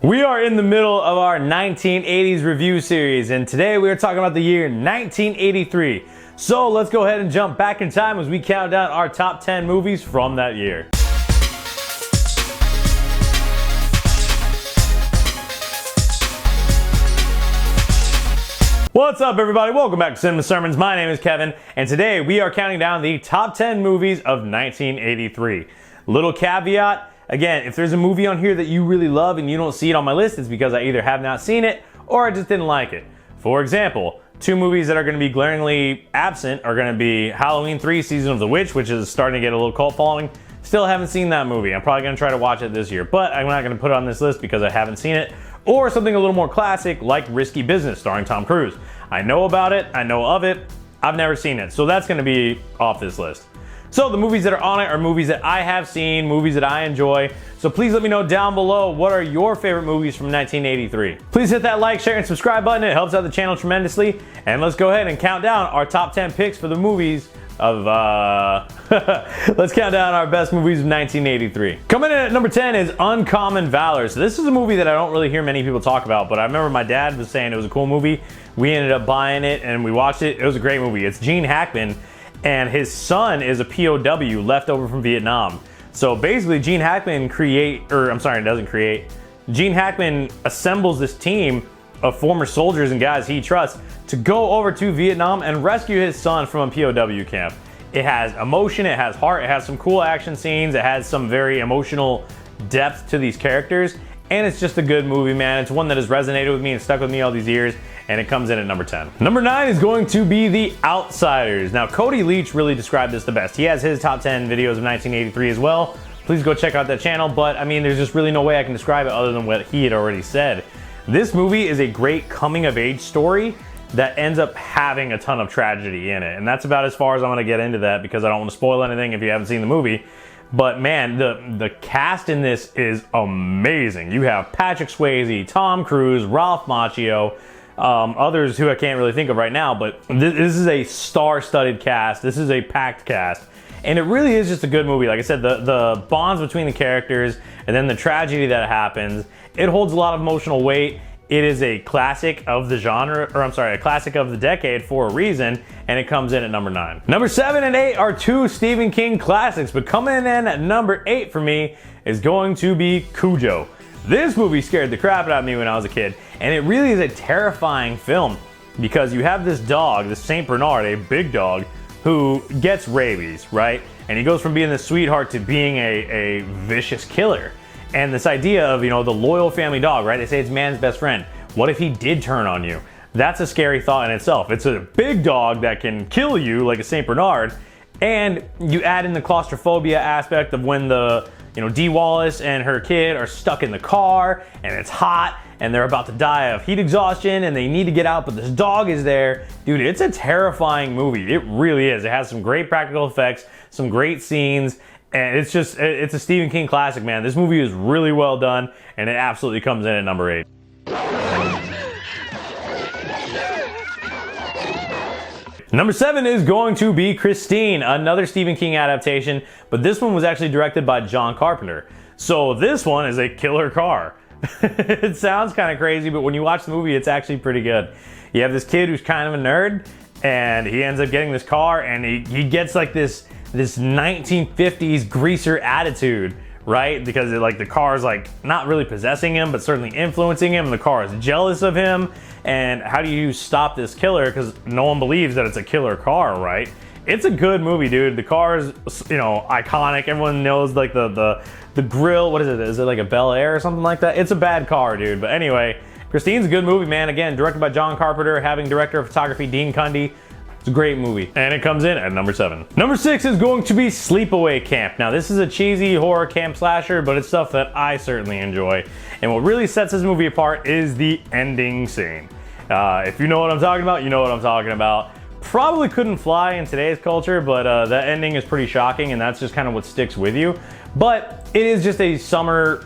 We are in the middle of our 1980s review series, and today we are talking about the year 1983. So let's go ahead and jump back in time as we count down our top 10 movies from that year. What's up, everybody? Welcome back to Cinema Sermons. My name is Kevin, and today we are counting down the top 10 movies of 1983. Little caveat. Again, if there's a movie on here that you really love and you don't see it on my list, it's because I either have not seen it or I just didn't like it. For example, two movies that are going to be glaringly absent are going to be Halloween 3 Season of the Witch, which is starting to get a little cult following. Still haven't seen that movie. I'm probably going to try to watch it this year, but I'm not going to put it on this list because I haven't seen it. Or something a little more classic like Risky Business starring Tom Cruise. I know about it, I know of it, I've never seen it, so that's going to be off this list. So the movies that are on it are movies that I have seen, movies that I enjoy. So please let me know down below, what are your favorite movies from 1983? Please hit that like, share, and subscribe button. It helps out the channel tremendously. And let's go ahead and count down our top 10 picks for the movies of, let's count down our best movies of 1983. Coming in at number 10 is Uncommon Valor. So this is a movie that I don't really hear many people talk about, but I remember my dad was saying it was a cool movie. We ended up buying it and we watched it. It was a great movie. It's Gene Hackman, and his son is a POW left over from Vietnam. So basically Gene Hackman Gene Hackman assembles this team of former soldiers and guys he trusts to go over to Vietnam and rescue his son from a POW camp. It has emotion, it has heart, it has some cool action scenes, it has some very emotional depth to these characters, and it's just a good movie, man. It's one that has resonated with me and stuck with me all these years, and it comes in at number 10. Number 9 is going to be The Outsiders. Now, Cody Leach really described this the best. He has his top 10 videos of 1983 as well. Please go check out that channel, but I mean, there's just really no way I can describe it other than what he had already said. This movie is a great coming-of-age story that ends up having a ton of tragedy in it, and that's about as far as I'm gonna get into that because I don't want to spoil anything if you haven't seen the movie. But man, the cast in this is amazing. You have Patrick Swayze, Tom Cruise, Ralph Macchio, others who I can't really think of right now, but this is a star-studded cast. This is a packed cast. And it really is just a good movie. Like I said, the bonds between the characters and then the tragedy that happens, it holds a lot of emotional weight. It is a classic of the genre, or I'm sorry, a classic of the decade for a reason, and it comes in at number 9. Number 7 and 8 are two Stephen King classics, but coming in at number 8 for me is going to be Cujo. This movie scared the crap out of me when I was a kid, and it really is a terrifying film because you have this dog, this Saint Bernard, a big dog, who gets rabies, right? And he goes from being the sweetheart to being a vicious killer. And this idea of, you know, the loyal family dog, right? They say it's man's best friend. What if he did turn on you? That's a scary thought in itself. It's a big dog that can kill you like a Saint Bernard, and you add in the claustrophobia aspect of when Dee Wallace and her kid are stuck in the car and it's hot and they're about to die of heat exhaustion and they need to get out, but this dog is there. Dude, it's a terrifying movie. It really is. It has some great practical effects, some great scenes, and it's a Stephen King classic, man. This movie is really well done, and it absolutely comes in at number 8. Number 7 is going to be Christine, another Stephen King adaptation, but this one was actually directed by John Carpenter. So this one is a killer car. It sounds kind of crazy, but when you watch the movie, it's actually pretty good. You have this kid who's kind of a nerd, and he ends up getting this car, and he gets like this 1950s greaser attitude, right? Because the car is like not really possessing him, but certainly influencing him. The car is jealous of him. And how do you stop this killer? Because no one believes that it's a killer car, right? It's a good movie, dude. The car is, iconic. Everyone knows like the grill. What is it? Is it like a Bel Air or something like that? It's a bad car, dude. But anyway, Christine's a good movie, man. Again, directed by John Carpenter, having director of photography Dean Cundey. It's a great movie, and it comes in at number 7. Number 6 is going to be Sleepaway Camp. Now, this is a cheesy horror camp slasher, but it's stuff that I certainly enjoy. And what really sets this movie apart is the ending scene. If you know what I'm talking about, you know what I'm talking about. Probably couldn't fly in today's culture, but that ending is pretty shocking, and that's just kind of what sticks with you. But it is just a summer,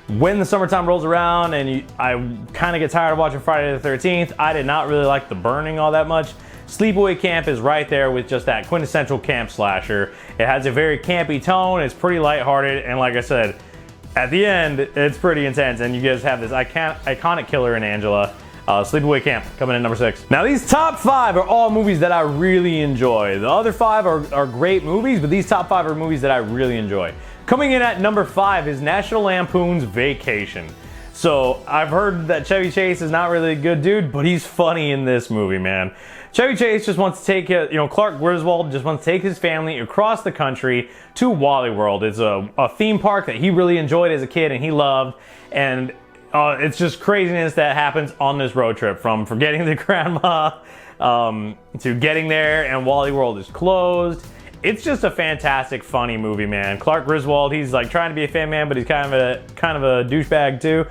when the summertime rolls around and I kind of get tired of watching Friday the 13th, I did not really like the burning all that much. Sleepaway Camp is right there with just that quintessential camp slasher. It has a very campy tone, it's pretty lighthearted, and like I said, at the end, it's pretty intense, and you guys have this iconic killer in Angela. Sleepaway Camp coming in number 6. Now these top 5 are all movies that I really enjoy. The other 5 are great movies, but these top 5 are movies that I really enjoy. Coming in at number 5 is National Lampoon's Vacation. So I've heard that Chevy Chase is not really a good dude, but he's funny in this movie, man. Chevy Chase just wants to take, Clark Griswold just wants to take his family across the country to Wally World. It's a theme park that he really enjoyed as a kid and he loved, and it's just craziness that happens on this road trip, from forgetting the grandma to getting there and Wally World is closed. It's just a fantastic, funny movie, man. Clark Griswold, he's like trying to be a fan man, but he's kind of a douchebag too.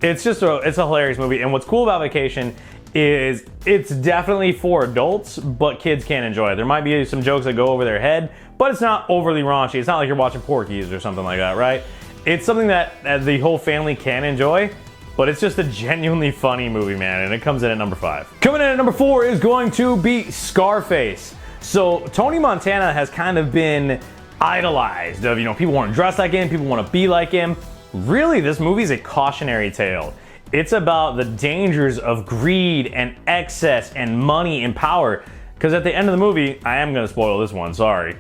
It's a hilarious movie, and what's cool about Vacation is it's definitely for adults, but kids can enjoy it. There might be some jokes that go over their head, but it's not overly raunchy. It's not like you're watching Porky's or something like that, right? It's something that the whole family can enjoy, but it's just a genuinely funny movie, man, and it comes in at number 5. Coming in at number 4 is going to be Scarface. So Tony Montana has kind of been idolized of, people want to dress like him, people want to be like him. Really, this movie is a cautionary tale. It's about the dangers of greed and excess and money and power. Because at the end of the movie, I am going to spoil this one, sorry.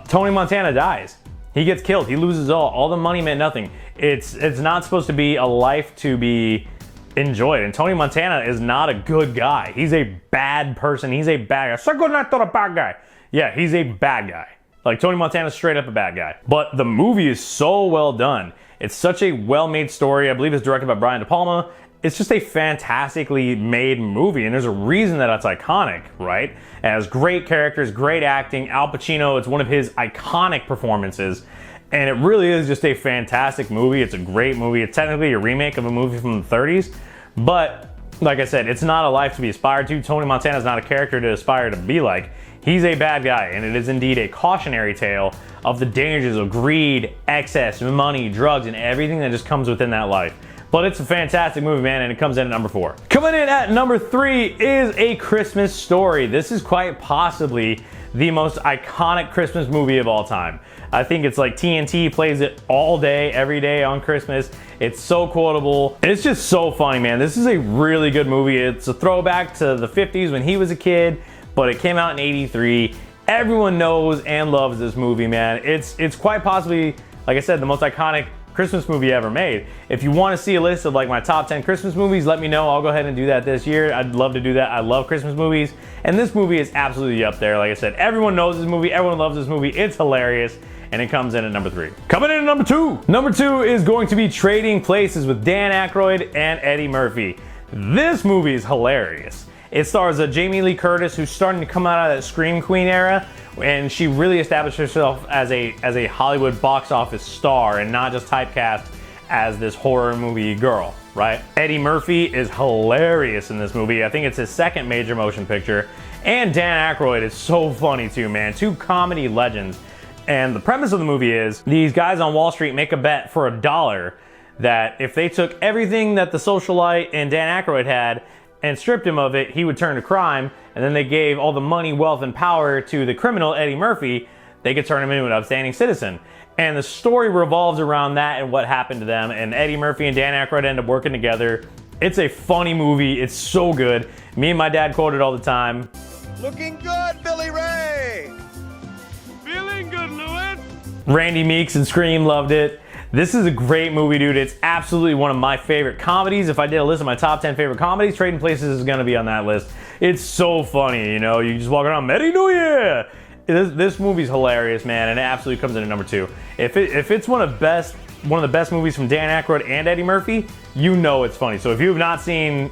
Tony Montana dies. He gets killed. He loses all the money meant nothing. It's not supposed to be a life to be enjoyed. And Tony Montana is not a good guy. He's a bad person. He's a bad guy. Say good night to the bad guy. Yeah, he's a bad guy. Like, Tony Montana's straight up a bad guy. But the movie is so well done. It's such a well-made story. I believe it's directed by Brian De Palma. It's just a fantastically made movie, and there's a reason that it's iconic, right? It has great characters, great acting. Al Pacino, it's one of his iconic performances, and it really is just a fantastic movie. It's a great movie. It's technically a remake of a movie from the 30s, but like I said, it's not a life to be aspired to. Tony Montana is not a character to aspire to be like. He's a bad guy, and it is indeed a cautionary tale of the dangers of greed, excess, money, drugs, and everything that just comes within that life. But it's a fantastic movie, man, and it comes in at number 4. Coming in at number 3 is A Christmas Story. This is quite possibly the most iconic Christmas movie of all time. I think it's like TNT plays it all day, every day on Christmas. It's so quotable. It's just so funny, man. This is a really good movie. It's a throwback to the 50s when he was a kid, but it came out in '83. Everyone knows and loves this movie, man. It's quite possibly, like I said, the most iconic Christmas movie ever made. If you want to see a list of like my top 10 Christmas movies, let me know. I'll go ahead and do that this year. I'd love to do that. I love Christmas movies, and this movie is absolutely up there. Like I said, everyone knows this movie. Everyone loves this movie. It's hilarious, and it comes in at number 3. Coming in at number 2. Number 2 is going to be Trading Places with Dan Aykroyd and Eddie Murphy. This movie is hilarious. It stars Jamie Lee Curtis, who's starting to come out of that Scream Queen era, and she really established herself as a Hollywood box office star and not just typecast as this horror movie girl, right? Eddie Murphy is hilarious in this movie. I think it's his second major motion picture. And Dan Aykroyd is so funny too, man. 2 comedy legends. And the premise of the movie is these guys on Wall Street make a bet for $1 that if they took everything that the socialite and Dan Aykroyd had and stripped him of it, he would turn to crime, and then they gave all the money, wealth, and power to the criminal, Eddie Murphy, they could turn him into an upstanding citizen. And the story revolves around that and what happened to them, and Eddie Murphy and Dan Aykroyd end up working together. It's a funny movie. It's so good. Me and my dad quote it all the time. Looking good, Billy Ray! Feeling good, Louis! Randy Meeks and Scream loved it. This is a great movie, dude. It's absolutely one of my favorite comedies. If I did a list of my top 10 favorite comedies, Trading Places is gonna be on that list. It's so funny, you just walk around, Merry New Year! This movie's hilarious, man, and it absolutely comes in at number 2. If it's one of the best movies from Dan Aykroyd and Eddie Murphy, it's funny. So if you have not seen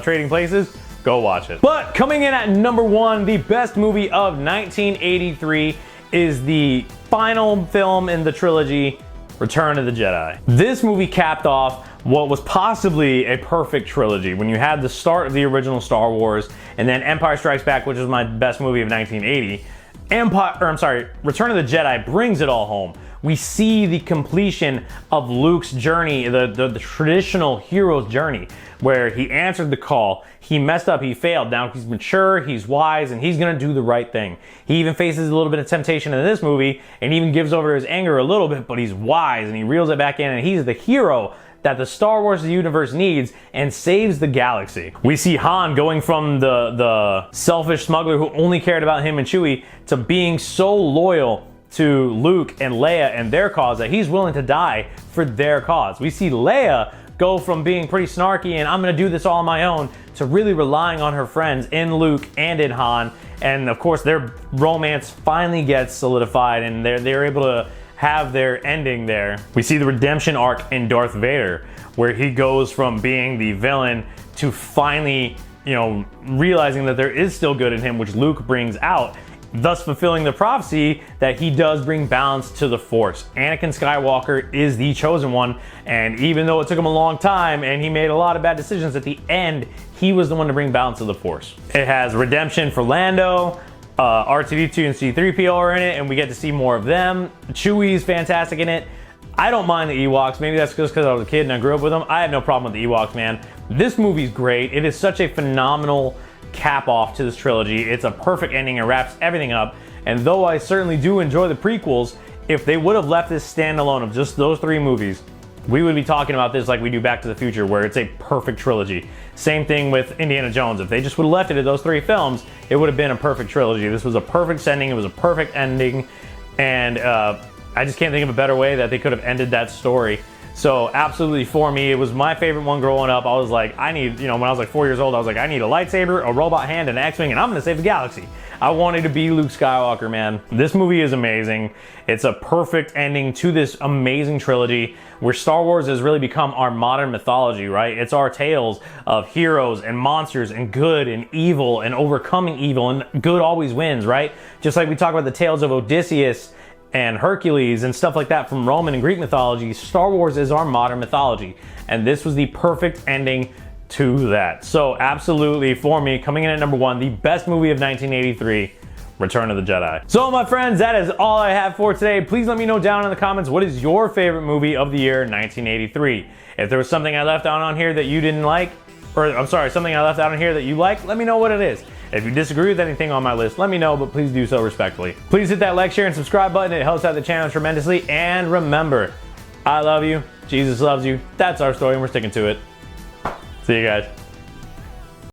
Trading Places, go watch it. But coming in at number 1, the best movie of 1983 is the final film in the trilogy, Return of the Jedi. This movie capped off what was possibly a perfect trilogy when you had the start of the original Star Wars and then Empire Strikes Back, which is my best movie of 1980. Return of the Jedi brings it all home. We see the completion of Luke's journey, the traditional hero's journey, where he answered the call, he messed up, he failed. Now he's mature, he's wise, and he's gonna do the right thing. He even faces a little bit of temptation in this movie, and even gives over his anger a little bit, but he's wise, and he reels it back in, and he's the hero that the Star Wars universe needs and saves the galaxy. We see Han going from the selfish smuggler who only cared about him and Chewie to being so loyal to Luke and Leia and their cause that he's willing to die for their cause. We see Leia go from being pretty snarky and I'm gonna do this all on my own to really relying on her friends in Luke and in Han. And of course their romance finally gets solidified and they're able to have their ending there. We see the redemption arc in Darth Vader, where he goes from being the villain to finally, realizing that there is still good in him, which Luke brings out, thus fulfilling the prophecy that he does bring balance to the Force. Anakin Skywalker is the chosen one, and even though it took him a long time and he made a lot of bad decisions, at the end, he was the one to bring balance to the Force. It has redemption for Lando, R2-D2 and C-3PO are in it, and we get to see more of them. Chewie's fantastic in it. I don't mind the Ewoks. Maybe that's just because I was a kid and I grew up with them. I have no problem with the Ewoks, man. This movie's great. It is such a phenomenal cap off to this trilogy. It's a perfect ending. It wraps everything up. And though I certainly do enjoy the prequels, if they would have left this standalone of just those 3 movies, we would be talking about this like we do Back to the Future, where it's a perfect trilogy. Same thing with Indiana Jones. If they just would have left it at those 3 films, it would have been a perfect trilogy. This was a perfect ending. It was a perfect ending. And I just can't think of a better way that they could have ended that story. So absolutely, for me, it was my favorite one growing up. I was like, I need, when I was like 4 years old, I was like, I need a lightsaber, a robot hand, and an X-Wing, and I'm gonna save the galaxy. I wanted to be Luke Skywalker, man. This movie is amazing. It's a perfect ending to this amazing trilogy where Star Wars has really become our modern mythology, right? It's our tales of heroes and monsters and good and evil and overcoming evil, and good always wins, right? Just like we talk about the tales of Odysseus and Hercules and stuff like that from Roman and Greek mythology, Star Wars is our modern mythology. And this was the perfect ending to that. So absolutely, for me, coming in at number 1, the best movie of 1983, Return of the Jedi. So my friends, that is all I have for today. Please let me know down in the comments, what is your favorite movie of the year 1983? If there was something I left out on here that you didn't like, or I'm sorry, something I left out on here that you like, let me know what it is. If you disagree with anything on my list, let me know, but please do so respectfully. Please hit that like, share, and subscribe button. It helps out the channel tremendously. And remember, I love you, Jesus loves you. That's our story, and we're sticking to it. See you guys.